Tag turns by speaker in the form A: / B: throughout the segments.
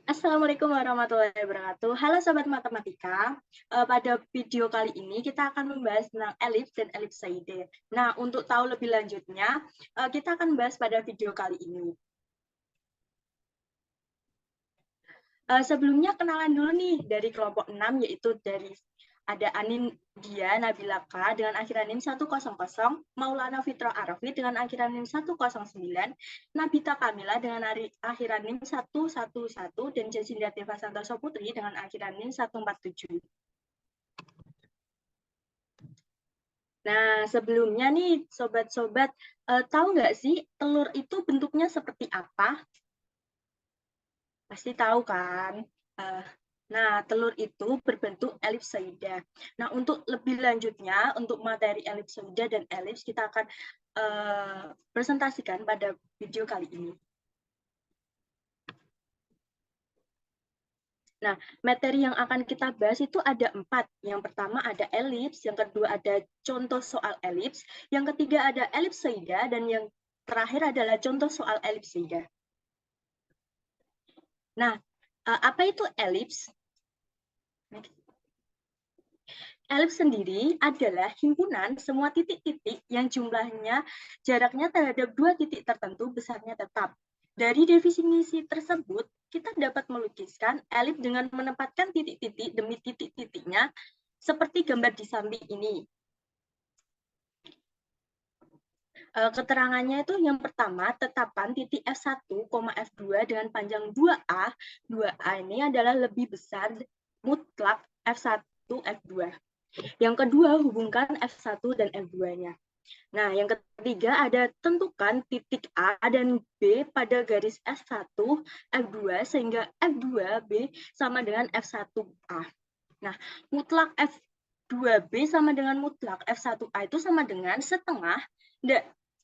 A: Assalamualaikum warahmatullahi wabarakatuh. Halo Sobat Matematika. Pada video kali ini kita akan membahas tentang elips dan elipsoide. Nah, untuk tahu lebih lanjutnya, kita akan membahas pada video kali ini. Sebelumnya kenalan dulu nih dari kelompok 6, yaitu dari ada Anin Dia Nabilaka dengan akhiran NIM 100, Maulana Fitro Arafi dengan akhiran NIM 109, Nabita Kamila dengan akhiran NIM 111, dan Jacinda Deva Santoso Putri dengan akhiran NIM 147. Nah, sebelumnya nih, sobat-sobat, tahu nggak sih telur itu bentuknya seperti apa? Pasti tahu kan? Nah, telur itu berbentuk elipsoida. Nah, untuk lebih lanjutnya, untuk materi elipsoida dan elips, kita akan presentasikan pada video kali ini. Nah, materi yang akan kita bahas itu ada 4. Yang pertama ada elips, yang kedua ada contoh soal elips, yang ketiga ada elipsoida, dan yang terakhir adalah contoh soal elipsoida. Nah, apa itu elips? Elips sendiri adalah himpunan semua titik-titik yang jumlahnya jaraknya terhadap 2 titik tertentu besarnya tetap. Dari definisi tersebut, kita dapat melukiskan elips dengan menempatkan titik-titik demi titik-titiknya seperti gambar di samping ini. Keterangannya itu yang pertama, tetapan titik F1, F2 dengan panjang 2A. 2A ini adalah lebih besar mutlak F1, F2. Yang kedua, hubungkan F1 dan F2-nya. Nah, yang ketiga ada tentukan titik A dan B pada garis F1, F2, sehingga F2B sama dengan F1A. Nah, mutlak F2B sama dengan mutlak F1A itu sama dengan setengah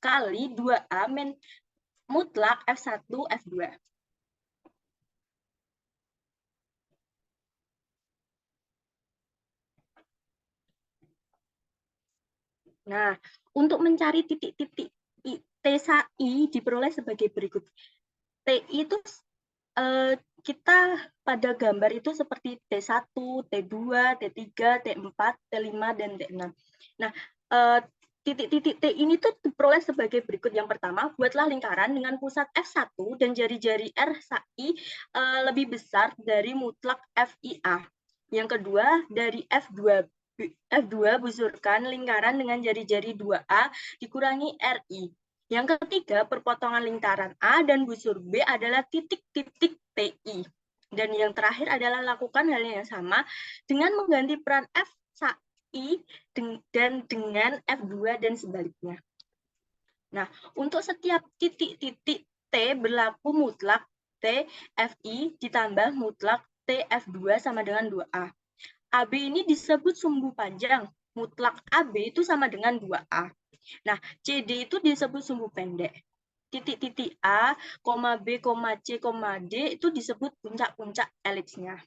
A: kali 2A min mutlak F1, F2. Nah, untuk mencari titik-titik T1I diperoleh sebagai berikut. TI itu kita pada gambar itu seperti T1, T2, T3, T4, T5, dan T6. Nah, titik-titik T ini tuh diperoleh sebagai berikut. Yang pertama, buatlah lingkaran dengan pusat F1 dan jari-jari RSI lebih besar dari mutlak FIA. Yang kedua, dari F2 busurkan lingkaran dengan jari-jari 2A dikurangi RI. Yang ketiga, perpotongan lingkaran A dan busur B adalah titik-titik TI. Dan yang terakhir adalah lakukan hal yang sama dengan mengganti peran FI dan dengan F2 dan sebaliknya. Nah, untuk setiap titik-titik T berlaku mutlak TFI ditambah mutlak TF2 sama dengan 2A. AB ini disebut sumbu panjang. Mutlak AB itu sama dengan 2A. Nah, CD itu disebut sumbu pendek. Titik-titik A, B, C, D itu disebut puncak-puncak elipsnya.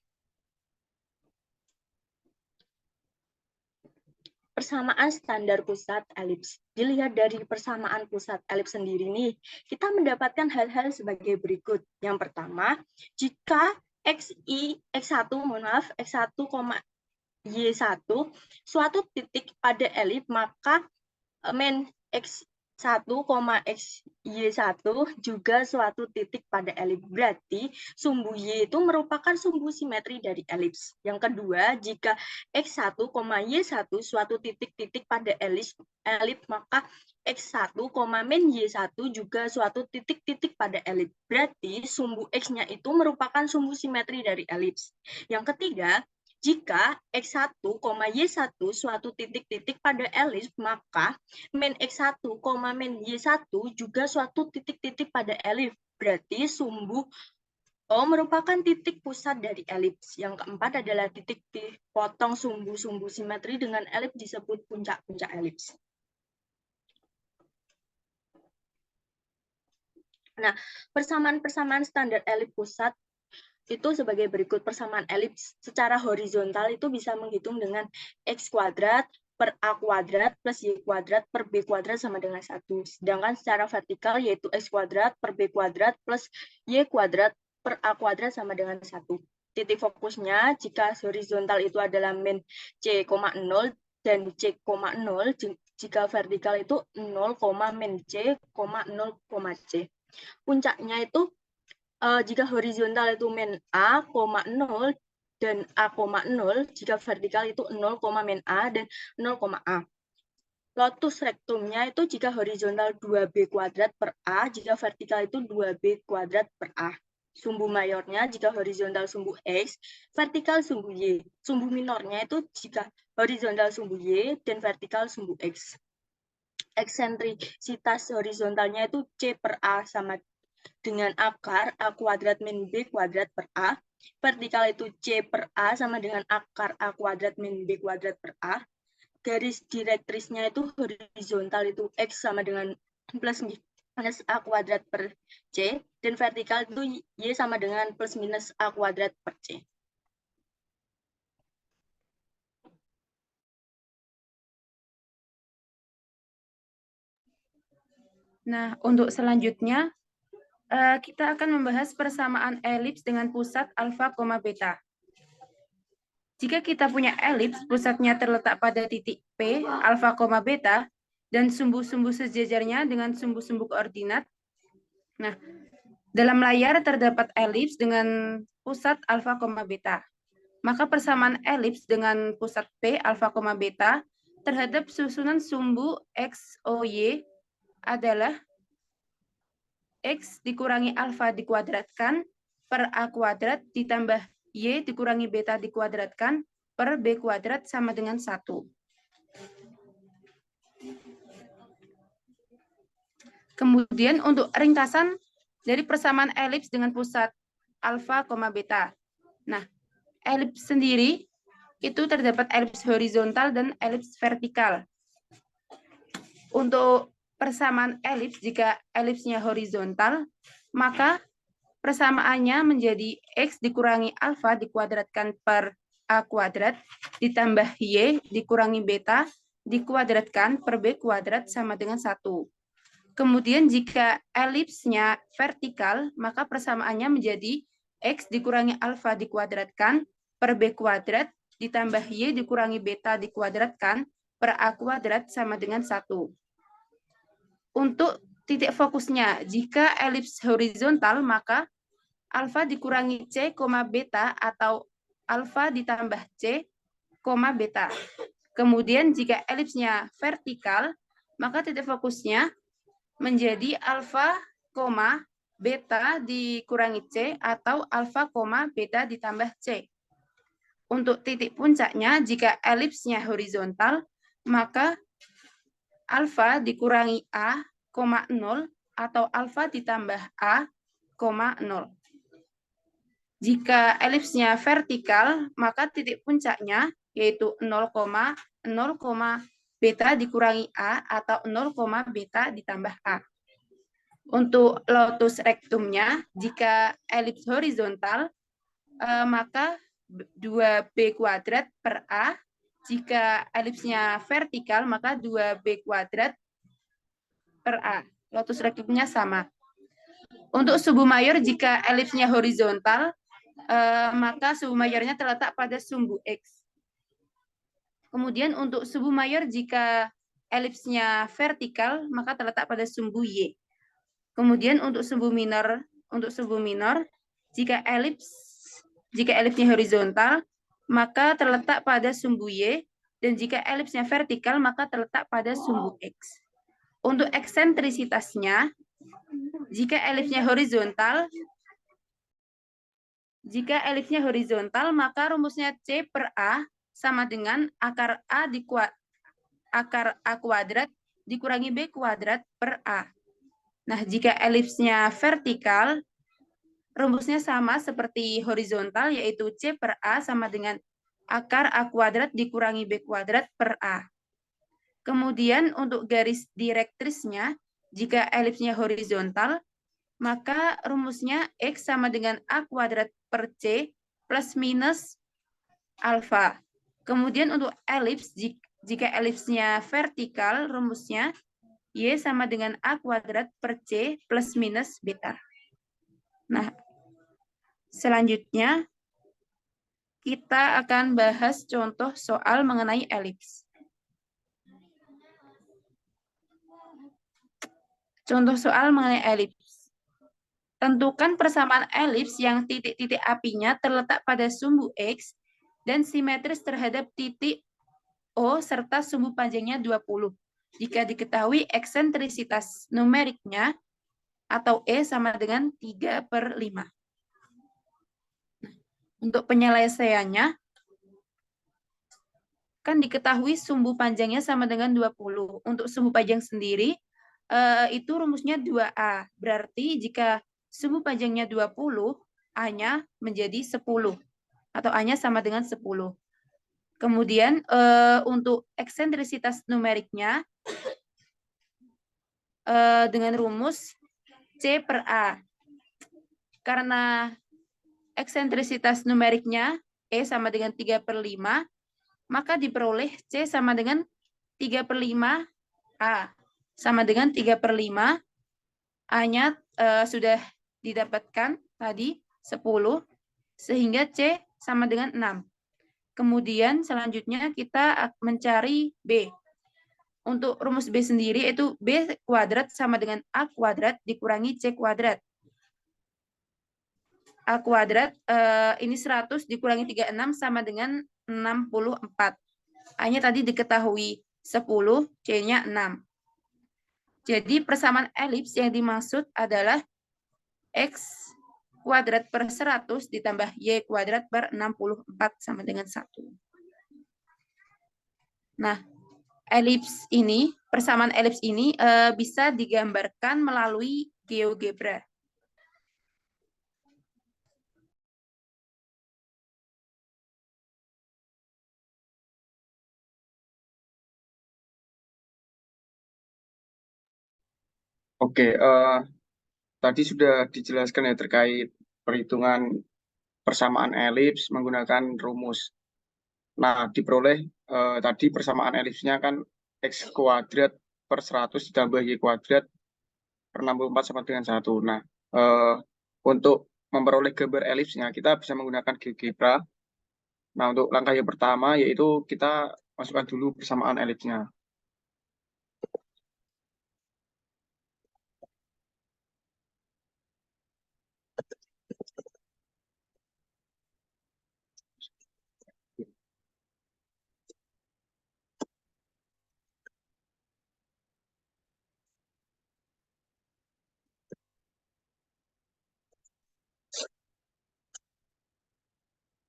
A: Persamaan standar pusat elips. Dilihat dari persamaan pusat elips sendiri nih, kita mendapatkan hal-hal sebagai berikut. Yang pertama, jika X1, X1, Y1 suatu titik pada elips, maka min X1, XY1 juga suatu titik pada elips. Berarti sumbu Y itu merupakan sumbu simetri dari elips. Yang kedua, jika X1, Y1 suatu titik-titik pada elips, maka X1, min Y1 juga suatu titik-titik pada elips. Berarti sumbu X-nya itu merupakan sumbu simetri dari elips. Yang ketiga, jika X1, Y1 suatu titik-titik pada elips, maka min X1, min Y1 juga suatu titik-titik pada elips. Berarti sumbu O merupakan titik pusat dari elips. Yang keempat adalah titik dipotong sumbu-sumbu simetri dengan elips disebut puncak-puncak elips. Nah, persamaan-persamaan standar elips pusat itu sebagai berikut. Persamaan elips secara horizontal itu bisa menghitung dengan X kuadrat per A kuadrat plus Y kuadrat per B kuadrat sama dengan 1. Sedangkan secara vertikal yaitu X kuadrat per B kuadrat plus Y kuadrat per A kuadrat sama dengan 1. Titik fokusnya jika horizontal itu adalah min C, 0 dan C, 0, jika vertikal itu 0, min C, 0, C. Puncaknya itu jika horizontal itu min A, 0 dan A, 0, jika vertikal itu 0, min A dan 0, A. Lotus rektumnya itu jika horizontal 2B kuadrat per A, jika vertikal itu 2B kuadrat per A. Sumbu mayornya jika horizontal sumbu X, vertikal sumbu Y. Sumbu minornya itu jika horizontal sumbu Y dan vertikal sumbu X. Eksentrisitas horizontalnya itu C per A sama dengan akar A kuadrat min B kuadrat per A. Vertikal itu C per A sama dengan akar A kuadrat min B kuadrat per A. Garis direktrisnya itu horizontal itu X sama dengan plus minus A kuadrat per C, dan vertikal itu Y sama dengan plus minus A kuadrat per C.
B: Nah, untuk selanjutnya, kita akan membahas persamaan elips dengan pusat alfa, beta. Jika kita punya elips, pusatnya terletak pada titik P, alfa, beta, dan sumbu-sumbu sejajarnya dengan sumbu-sumbu koordinat. Nah, dalam layar terdapat elips dengan pusat alfa, beta. Maka persamaan elips dengan pusat P, alfa, beta, terhadap susunan sumbu X, O, Y adalah X dikurangi alfa dikuadratkan per A kuadrat ditambah Y dikurangi beta dikuadratkan per B kuadrat sama dengan 1. Kemudian untuk ringkasan dari persamaan elips dengan pusat alfa, beta. Nah, elips sendiri itu terdapat elips horizontal dan elips vertikal. Untuk persamaan elips, jika elipsnya horizontal, maka persamaannya menjadi X dikurangi alfa dikuadratkan per A kuadrat ditambah Y dikurangi beta dikuadratkan per B kuadrat sama dengan 1. Kemudian jika elipsnya vertikal, maka persamaannya menjadi X dikurangi alfa dikuadratkan per B kuadrat ditambah Y dikurangi beta dikuadratkan per A kuadrat sama dengan 1. Untuk titik fokusnya, jika elips horizontal, maka alfa dikurangi C, beta atau alfa ditambah C, beta. Kemudian jika elipsnya vertikal, maka titik fokusnya menjadi alfa, beta dikurangi C atau alfa, beta ditambah C. Untuk titik puncaknya, jika elipsnya horizontal, maka alfa dikurangi A, 0 atau alfa ditambah A, 0. Jika elipsnya vertikal, maka titik puncaknya yaitu 0, beta dikurangi A atau 0, beta ditambah A. Untuk lotus rektumnya, jika elips horizontal, maka 2B kuadrat per A. Jika elipsnya vertikal, maka 2B kuadrat per A. Lotus rektumnya sama. Untuk subu mayor, jika elipsnya horizontal, maka subu mayornya terletak pada sumbu X. Kemudian untuk subu mayor, jika elipsnya vertikal, maka terletak pada sumbu Y. Kemudian untuk subu minor, jika elipsnya horizontal, maka terletak pada sumbu Y, dan jika elipsnya vertikal, maka terletak pada sumbu X. Untuk eksentrisitasnya, jika elipsnya horizontal, maka rumusnya C per A sama dengan akar A kuadrat dikurangi B kuadrat per A. Nah, jika elipsnya vertikal, rumusnya sama seperti horizontal, yaitu C per A sama dengan akar A kuadrat dikurangi B kuadrat per A. Kemudian untuk garis direktrisnya, jika elipsnya horizontal, maka rumusnya X sama dengan A kuadrat per C plus minus alfa. Kemudian untuk elips, jika elipsnya vertikal, rumusnya Y sama dengan A kuadrat per C plus minus beta. Nah, Selanjutnya, kita akan bahas contoh soal mengenai elips. Contoh soal mengenai elips. Tentukan persamaan elips yang titik-titik apinya terletak pada sumbu X dan simetris terhadap titik O serta sumbu panjangnya 20. Jika diketahui eksentrisitas numeriknya atau E sama dengan 3/5. Untuk penyelesaiannya, kan diketahui sumbu panjangnya sama dengan 20. Untuk sumbu panjang sendiri, itu rumusnya 2A. Berarti jika sumbu panjangnya 20, A-nya menjadi 10. Atau A-nya sama dengan 10. Kemudian untuk eksentrisitas numeriknya, dengan rumus C per A. Karena eksentrisitas numeriknya E sama dengan 3/5, maka diperoleh C sama dengan 3/5 A. Sama dengan 3/5, A-nya sudah didapatkan tadi 10, sehingga C sama dengan 6. Kemudian selanjutnya kita mencari B. Untuk rumus B sendiri itu B kuadrat sama dengan A kuadrat dikurangi C kuadrat. A kuadrat ini 100 dikurangi 36 sama dengan 64. A-nya tadi diketahui 10, C-nya 6. Jadi persamaan elips yang dimaksud adalah X kuadrat per 100 ditambah Y kuadrat per 64 sama dengan 1. Nah, elips ini, persamaan elips ini bisa digambarkan melalui GeoGebra.
C: Oke, tadi sudah dijelaskan ya terkait perhitungan persamaan elips menggunakan rumus. Nah, diperoleh tadi persamaan elipsnya kan X kuadrat per 100 ditambah Y kuadrat per 64 sama dengan 1. Nah, untuk memperoleh gambar elipsnya, kita bisa menggunakan GeoGebra. Nah, untuk langkah yang pertama yaitu kita masukkan dulu persamaan elipsnya.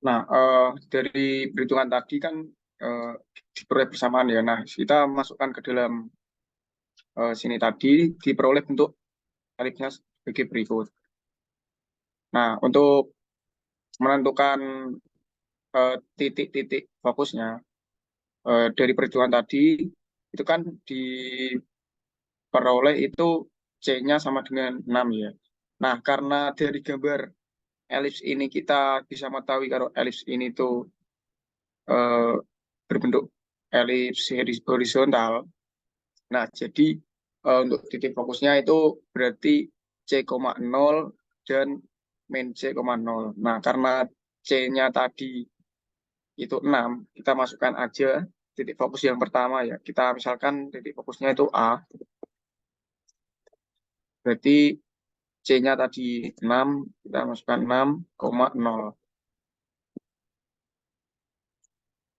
C: Nah, dari perhitungan tadi kan diperoleh persamaan ya. Nah, kita masukkan ke dalam sini tadi diperoleh bentuk elipsnya sebagai berikut. Nah, untuk menentukan titik-titik fokusnya dari perhitungan tadi itu kan diperoleh itu C-nya sama dengan 6 ya. Nah, karena dari gambar elips ini kita bisa mengetahui kalau elips ini tuh berbentuk elips horizontal. Nah, jadi untuk titik fokusnya itu berarti C,0 dan min C,0. Nah, karena C-nya tadi itu 6, kita masukkan aja titik fokus yang pertama ya. Kita misalkan titik fokusnya itu A. Berarti C-nya tadi 6, kita masukkan 6,0.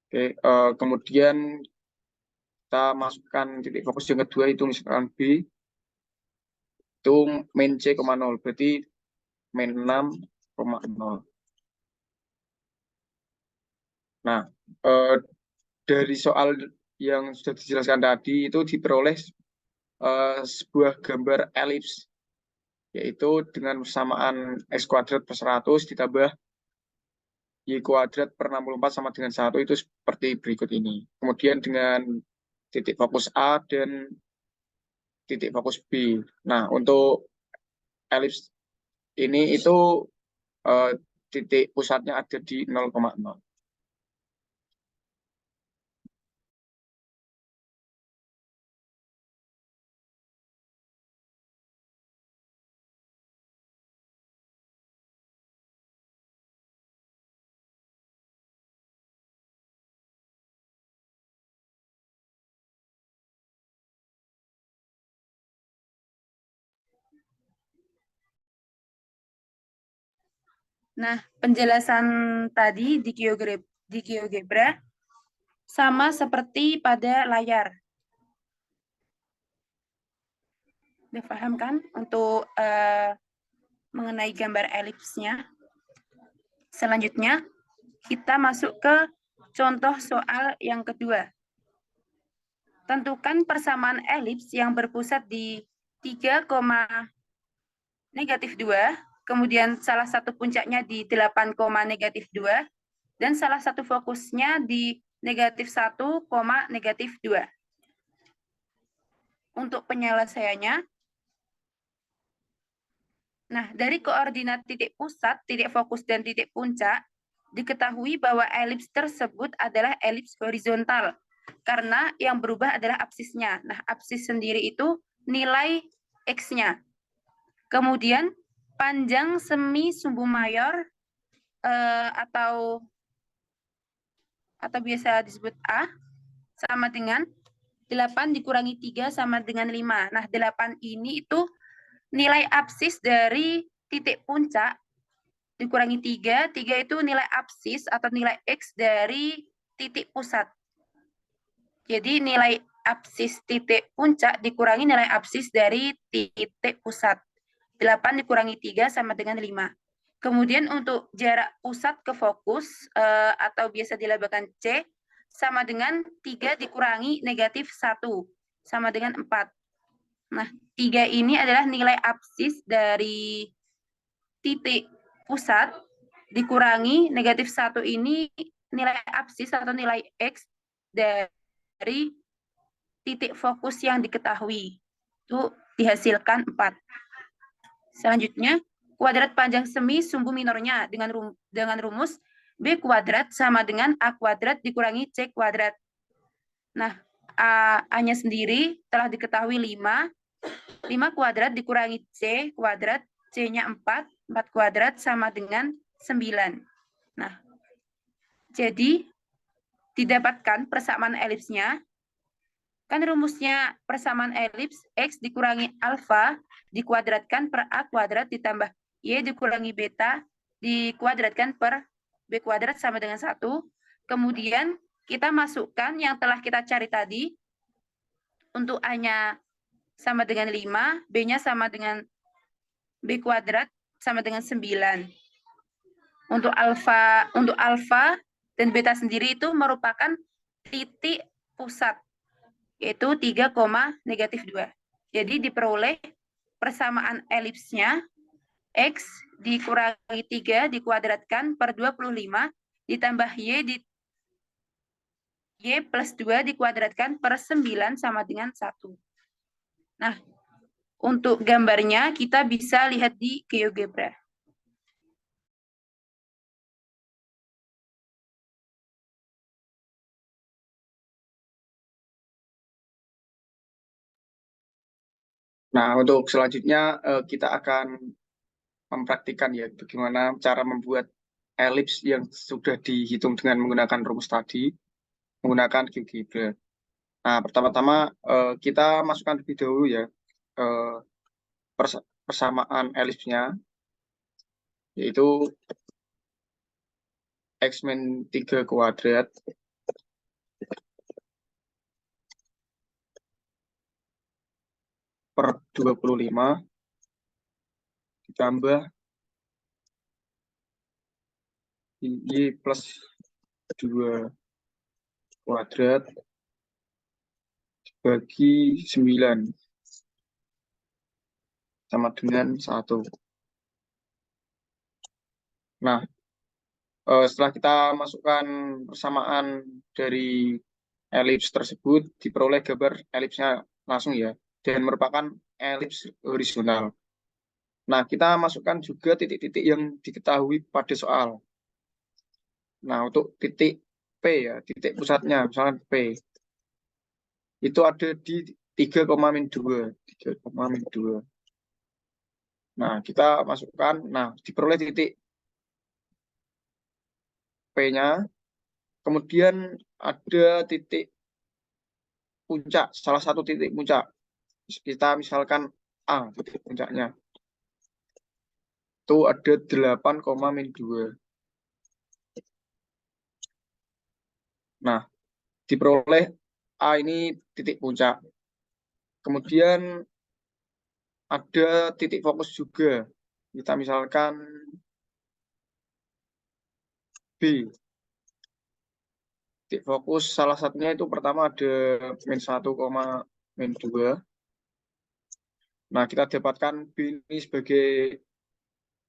C: Oke, kemudian kita masukkan titik fokus yang kedua itu misalkan B. Itu min C,0. Berarti min 6,0. Nah, dari soal yang sudah dijelaskan tadi itu diperoleh sebuah gambar elips, yaitu dengan persamaan X kuadrat per 100 ditambah Y kuadrat per 64 sama dengan 1 itu seperti berikut ini. Kemudian dengan titik fokus A dan titik fokus B. Nah, untuk elips ini itu titik pusatnya ada di 0,0.
B: Nah, penjelasan tadi di GeoGebra sama seperti pada layar. Udah paham kan untuk mengenai gambar elipsnya? Selanjutnya, kita masuk ke contoh soal yang kedua. Tentukan persamaan elips yang berpusat di 3, -2, kemudian salah satu puncaknya di 8, -2, dan salah satu fokusnya di -1, -2. Untuk penyelesaiannya, nah dari koordinat titik pusat, titik fokus, dan titik puncak, diketahui bahwa elips tersebut adalah elips horizontal, karena yang berubah adalah absisnya. Nah, absis sendiri itu nilai X-nya. Kemudian, panjang semi sumbu mayor atau biasa disebut A sama dengan 8 dikurangi 3 sama dengan 5. Nah, 8 ini itu nilai absis dari titik puncak dikurangi 3. 3 itu nilai absis atau nilai X dari titik pusat. Jadi nilai absis titik puncak dikurangi nilai absis dari titik pusat. 8 dikurangi 3 sama dengan 5. Kemudian untuk jarak pusat ke fokus atau biasa dilabelkan C sama dengan 3 dikurangi -1 sama dengan 4. Nah, 3 ini adalah nilai absis dari titik pusat dikurangi -1 ini nilai absis atau nilai X dari titik fokus yang diketahui. Itu dihasilkan 4. Selanjutnya, kuadrat panjang semi sumbu minornya dengan rumus B kuadrat sama dengan A kuadrat dikurangi C kuadrat. Nah, A-nya sendiri telah diketahui 5. 5 kuadrat dikurangi C kuadrat, C-nya 4. 4 kuadrat sama dengan 9. Nah, jadi didapatkan persamaan elipsnya. Kan rumusnya persamaan elips X dikurangi alfa dikuadratkan per A kuadrat ditambah Y dikurangi beta dikuadratkan per B kuadrat sama dengan 1. Kemudian kita masukkan yang telah kita cari tadi. Untuk A-nya sama dengan 5, B-nya sama dengan B kuadrat sama dengan 9. Untuk alfa dan beta sendiri itu merupakan titik pusat, yaitu 3, -2. Jadi diperoleh persamaan elipsnya X dikurangi 3 dikuadratkan per 25 ditambah Y plus 2 dikuadratkan per 9 sama dengan 1. Nah, untuk gambarnya kita bisa lihat di GeoGebra.
C: Nah, untuk selanjutnya kita akan mempraktikkan ya bagaimana cara membuat elips yang sudah dihitung dengan menggunakan rumus tadi, menggunakan GeoGebra. Nah, pertama-tama kita masukkan lebih dahulu ya persamaan elipsnya, yaitu X-3 kuadrat per 25 ditambah Y plus 2 kuadrat dibagi 9 sama dengan 1. Nah, setelah kita masukkan persamaan dari elips tersebut, diperoleh gambar elipsnya langsung ya, dan merupakan elips horizontal. Nah, kita masukkan juga titik-titik yang diketahui pada soal. Nah, untuk titik P ya, titik pusatnya, misalnya P, itu ada di 3,-2. 3,-2. Nah, kita masukkan, nah, diperoleh titik P-nya, kemudian ada titik puncak, salah satu titik puncak. Kita misalkan A, titik puncaknya. itu ada 8,-2. Nah, diperoleh A ini titik puncak. Kemudian ada titik fokus juga. Kita misalkan B. Titik fokus salah satunya itu pertama ada -1, -2. Nah, kita dapatkan B ini sebagai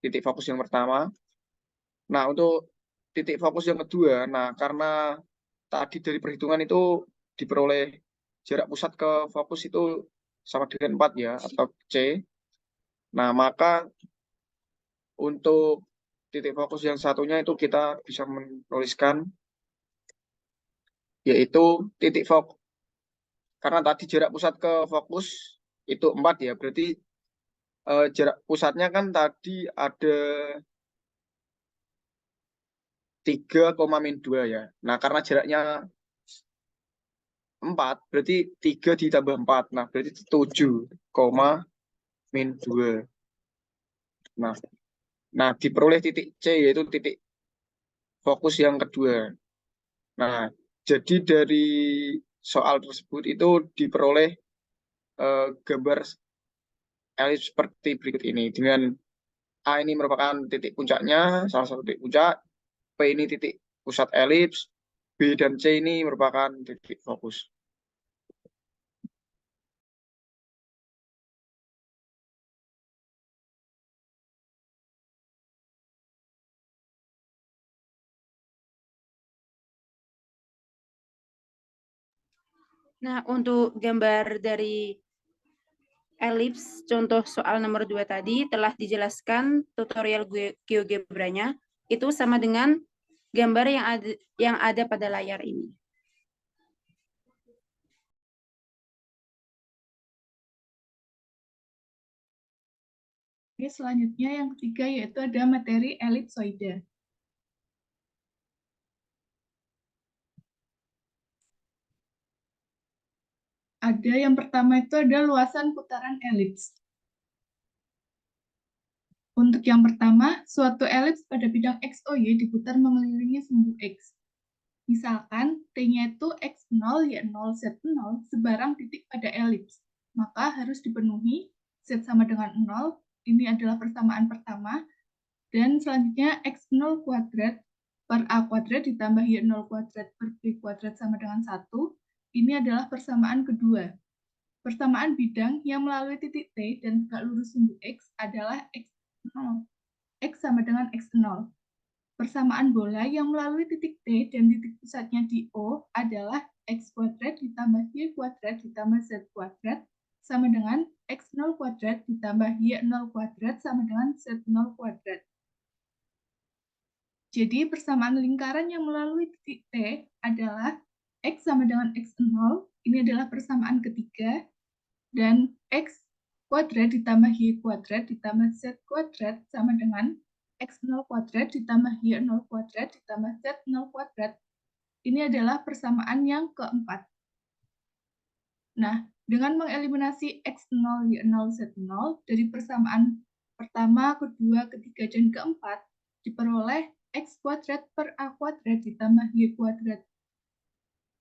C: titik fokus yang pertama. Nah, untuk titik fokus yang kedua, nah karena tadi dari perhitungan itu diperoleh jarak pusat ke fokus itu sama dengan 4 ya, atau C. Nah, maka untuk titik fokus yang satunya itu kita bisa menuliskan yaitu titik fokus. Karena tadi jarak pusat ke fokus itu 4 ya, berarti jarak pusatnya kan tadi ada 3,-2 ya. Nah, karena jaraknya 4, berarti 3 ditambah 4. Nah, berarti 7,-2. Nah, diperoleh titik C, yaitu titik fokus yang kedua. Nah, jadi dari soal tersebut itu diperoleh gambar elips seperti berikut ini. Dengan A ini merupakan titik puncaknya, salah satu titik puncak. P ini titik pusat elips. B dan C ini merupakan titik fokus.
B: Nah, untuk gambar dari elips, contoh soal nomor 2 tadi telah dijelaskan tutorial GeoGebra-nya. Itu sama dengan gambar yang ada pada layar ini.
D: Oke, selanjutnya yang ketiga yaitu ada materi elipsoide. Ada yang pertama itu ada luasan putaran elips. Untuk yang pertama, suatu elips pada bidang XOY diputar mengelilingi sumbu X. Misalkan, T-nya itu X0, Y0, Z0 sebarang titik pada elips. Maka harus dipenuhi Z sama dengan 0, ini adalah persamaan pertama, dan selanjutnya X0 kuadrat per A kuadrat ditambah Y0 kuadrat per B kuadrat sama dengan 1, ini adalah persamaan kedua. Persamaan bidang yang melalui titik T dan tegak lurus sumbu X adalah X0. X sama dengan X0. Persamaan bola yang melalui titik T dan titik pusatnya di O adalah X kuadrat ditambah Y kuadrat ditambah Z kuadrat sama dengan X0 kuadrat ditambah Y0 kuadrat sama dengan Z0 kuadrat. Jadi persamaan lingkaran yang melalui titik T adalah X sama dengan X0, ini adalah persamaan ketiga, dan X kuadrat ditambah Y kuadrat ditambah Z kuadrat sama dengan X0 kuadrat ditambah Y0 kuadrat ditambah Z0 kuadrat. Ini adalah persamaan yang keempat. Nah, dengan mengeliminasi X0, Y0, Z0 dari persamaan pertama, kedua, ketiga, dan keempat, diperoleh X kuadrat per A kuadrat ditambah Y kuadrat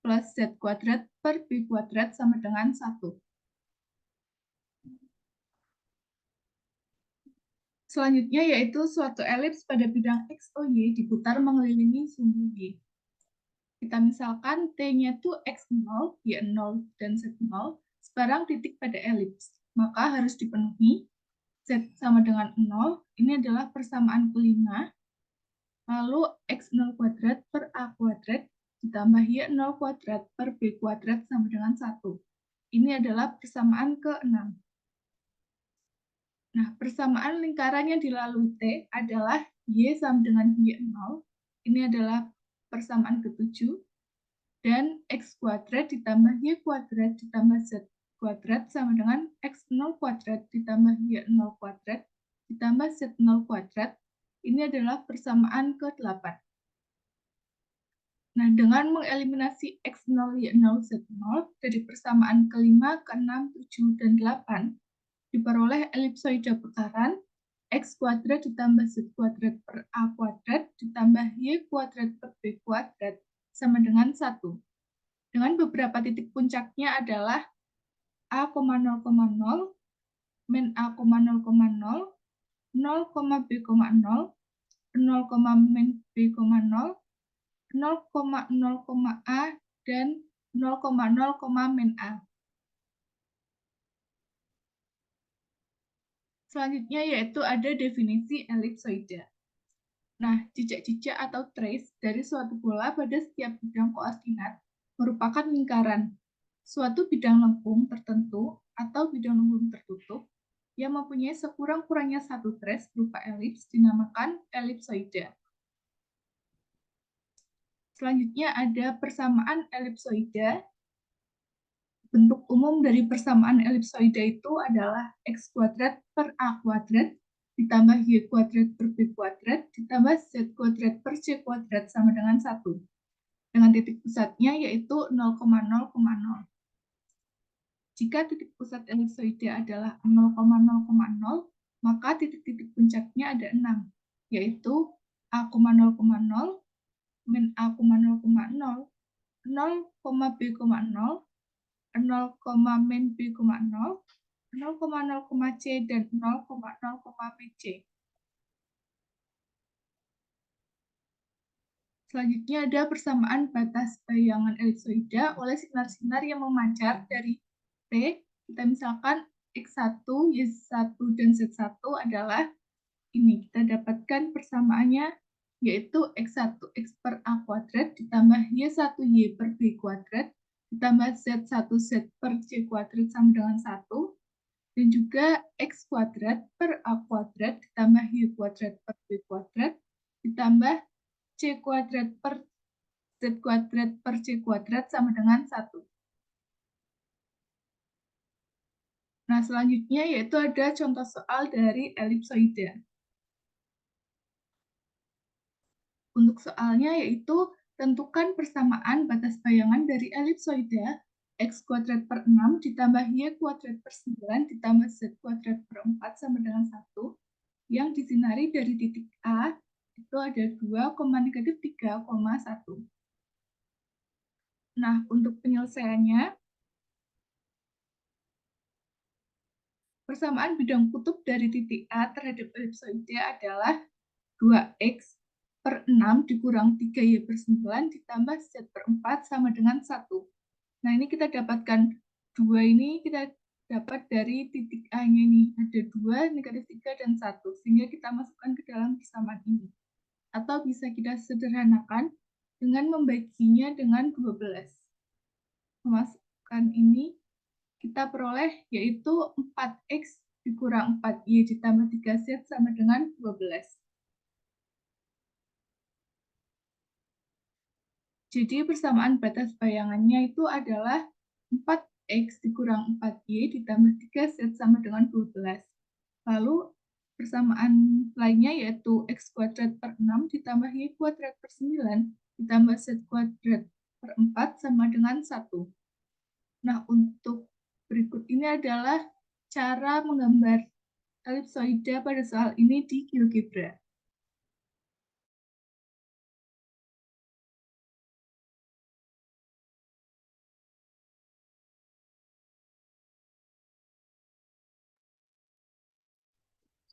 D: plus Z kuadrat per B kuadrat sama dengan 1. Selanjutnya yaitu suatu elips pada bidang X, O, Y diputar mengelilingi sumbu Y. Kita misalkan T-nya itu X0, Y0, dan Z0 sebarang titik pada elips. Maka harus dipenuhi Z sama dengan 0, ini adalah persamaan kelima. Lalu X0 kuadrat per A kuadrat ditambah Y0 kuadrat per B kuadrat sama dengan 1. Ini adalah persamaan ke-6. Nah, persamaan lingkaran yang dilalui T adalah Y sama dengan Y0. Ini adalah persamaan ke-7. Dan X kuadrat ditambah Y kuadrat ditambah Z kuadrat sama dengan X0 kuadrat ditambah Y0 kuadrat ditambah Z0 kuadrat. Ini adalah persamaan ke-8. Nah, dengan mengeliminasi X0, Y0, Z0 dari persamaan ke-5, ke-6, 7, dan 8, diperoleh elipsoide putaran X kuadrat ditambah Z kuadrat per A kuadrat ditambah Y kuadrat per B kuadrat sama dengan 1. Dengan beberapa titik puncaknya adalah A, 0,0, min A, 0,0, 0, B, 0, 0, min B, 0, 0,0, A, dan 0,0, min A. Selanjutnya yaitu ada definisi elipsoida. Nah, jejak-jejak atau trace dari suatu bola pada setiap bidang koordinat merupakan lingkaran suatu bidang lengkung tertentu atau bidang lengkung tertutup yang mempunyai sekurang-kurangnya satu trace berupa elips dinamakan elipsoida. Selanjutnya ada persamaan elipsoida. Bentuk umum dari persamaan elipsoida itu adalah X kuadrat per A kuadrat ditambah Y kuadrat per B kuadrat ditambah Z kuadrat per C kuadrat sama dengan 1. Dengan titik pusatnya yaitu 0,0,0. Jika titik pusat elipsoida adalah 0,0,0, maka titik-titik puncaknya ada 6, yaitu A, 0,0, min A, 0,0, 0, B, 0, 0, min B, 0, 0,0, C, dan 0,0, C. Selanjutnya ada persamaan batas bayangan elipsoida oleh sinar-sinar yang memancar dari T. Kita misalkan X1, Y1, dan Z1 adalah ini. Kita dapatkan persamaannya yaitu X1, X per A kuadrat ditambah Y1, Y per B kuadrat ditambah Z1, Z per C kuadrat sama dengan 1. Dan juga X kuadrat per A kuadrat ditambah Y kuadrat per B kuadrat ditambah C kuadrat per Z kuadrat per C kuadrat sama dengan 1. Nah, selanjutnya yaitu ada contoh soal dari elipsoida. Untuk soalnya yaitu tentukan persamaan batas bayangan dari elipsoida X kuadrat per 6 ditambah Y kuadrat per 9 ditambah Z kuadrat per 4 sama dengan 1 yang disinari dari titik A itu ada 2,-3,1. Nah, untuk penyelesaiannya, persamaan bidang kutub dari titik A terhadap elipsoida adalah 2X per 6 dikurang 3Y per 9 ditambah Z per 4 sama dengan 1. Nah, ini kita dapatkan 2 ini kita dapat dari titik A-nya ini. Ada 2, -3, dan 1. Sehingga kita masukkan ke dalam persamaan ini. Atau bisa kita sederhanakan dengan membaginya dengan 12. Memasukkan ini, kita peroleh yaitu 4X dikurang 4Y ditambah 3Z sama dengan 12. Jadi persamaan batas bayangannya itu adalah 4X dikurang 4Y ditambah 3Z sama dengan 12. Lalu persamaan lainnya yaitu X kuadrat per 6 ditambah Y kuadrat per 9 ditambah Z kuadrat per 4 sama dengan 1. Nah, untuk berikut ini adalah cara menggambar elipsoida pada soal ini di GeoGebra.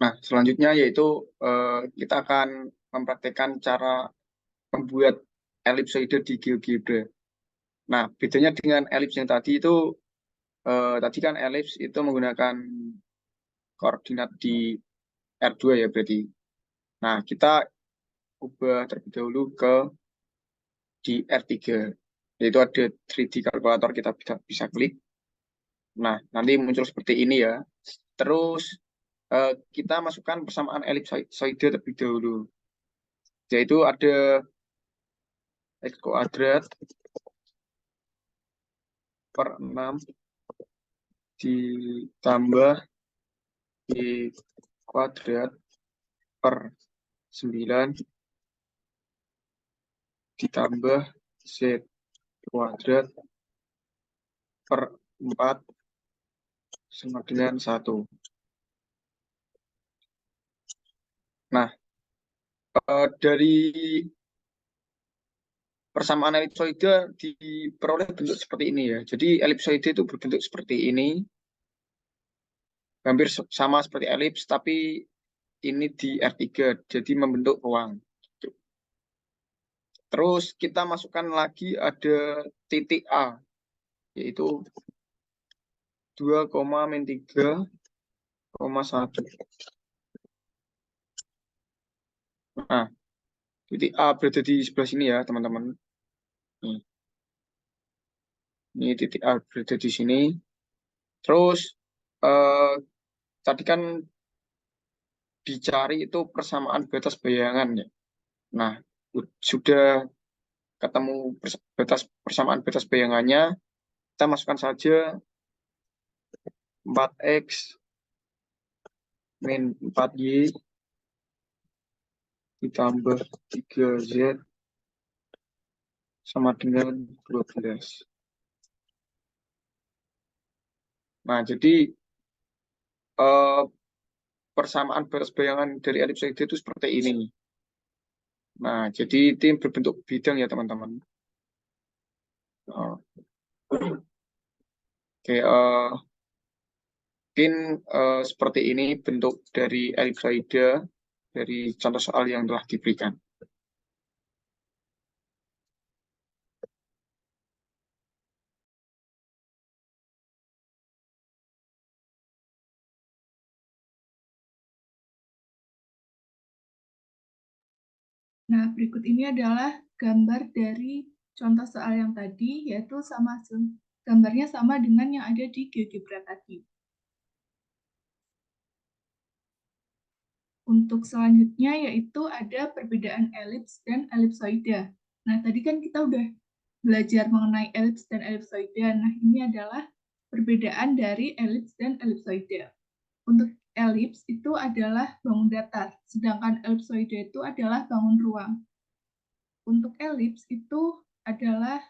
C: Nah, selanjutnya yaitu kita akan mempraktekkan cara membuat elipsoida di GeoGebra. Nah, bedanya dengan elips yang tadi itu, tadi kan elips itu menggunakan koordinat di R2 ya berarti. Nah, kita ubah terlebih dahulu ke di R3, yaitu ada 3D kalkulator, kita bisa klik. Nah, nanti muncul seperti ini ya. Terus kita masukkan persamaan elipsoida terlebih dahulu, yaitu ada X kuadrat per 6 ditambah Y kuadrat per 9 ditambah Z kuadrat per 4 sama dengan 1. Nah, dari persamaan elipsoida diperoleh bentuk seperti ini ya. Jadi elipsoida itu berbentuk seperti ini, hampir sama seperti elips, tapi ini di R3, jadi membentuk ruang. Terus kita masukkan lagi ada titik A, yaitu 2,-3,1. Nah, titik A berada di sebelah sini ya, teman-teman. Ini titik A berada di sini. Terus, tadi kan dicari itu persamaan batas bayangan ya. Nah, sudah ketemu persamaan batas bayangannya, kita masukkan saja 4X min 4Y ditambah 3Z sama dengan 12. Nah, jadi persamaan batas bayangan dari elipsoida itu seperti ini. Nah, jadi itu berbentuk bidang ya, teman-teman. Oke, mungkin seperti ini bentuk dari elipsoida dari contoh soal yang telah diberikan.
D: Nah, berikut ini adalah gambar dari contoh soal yang tadi, yaitu gambarnya sama dengan yang ada di GeoGebra tadi. Untuk selanjutnya yaitu ada perbedaan elips dan elipsoida. Nah, tadi kan kita udah belajar mengenai elips dan elipsoida. Nah, ini adalah perbedaan dari elips dan elipsoida. Untuk elips itu adalah bangun datar, sedangkan elipsoida itu adalah bangun ruang. Untuk elips itu terletak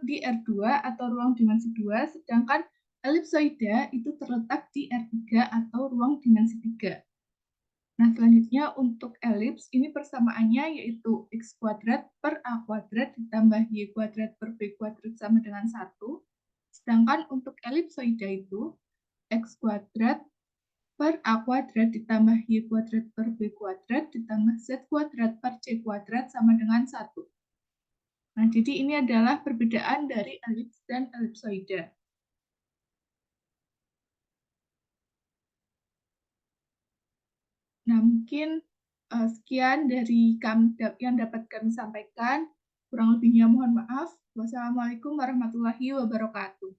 D: di R2 atau ruang dimensi 2, sedangkan elipsoida itu terletak di R3 atau ruang dimensi 3. Nah, selanjutnya untuk elips, ini persamaannya yaitu X kuadrat per A kuadrat ditambah Y kuadrat per B kuadrat sama dengan 1. Sedangkan untuk elipsoida itu X kuadrat per A kuadrat ditambah Y kuadrat per B kuadrat ditambah Z kuadrat per C kuadrat sama dengan 1. Nah, jadi ini adalah perbedaan dari elips dan elipsoida. Nah, mungkin sekian dari yang dapat kami sampaikan. Kurang lebihnya mohon maaf. Wassalamualaikum warahmatullahi wabarakatuh.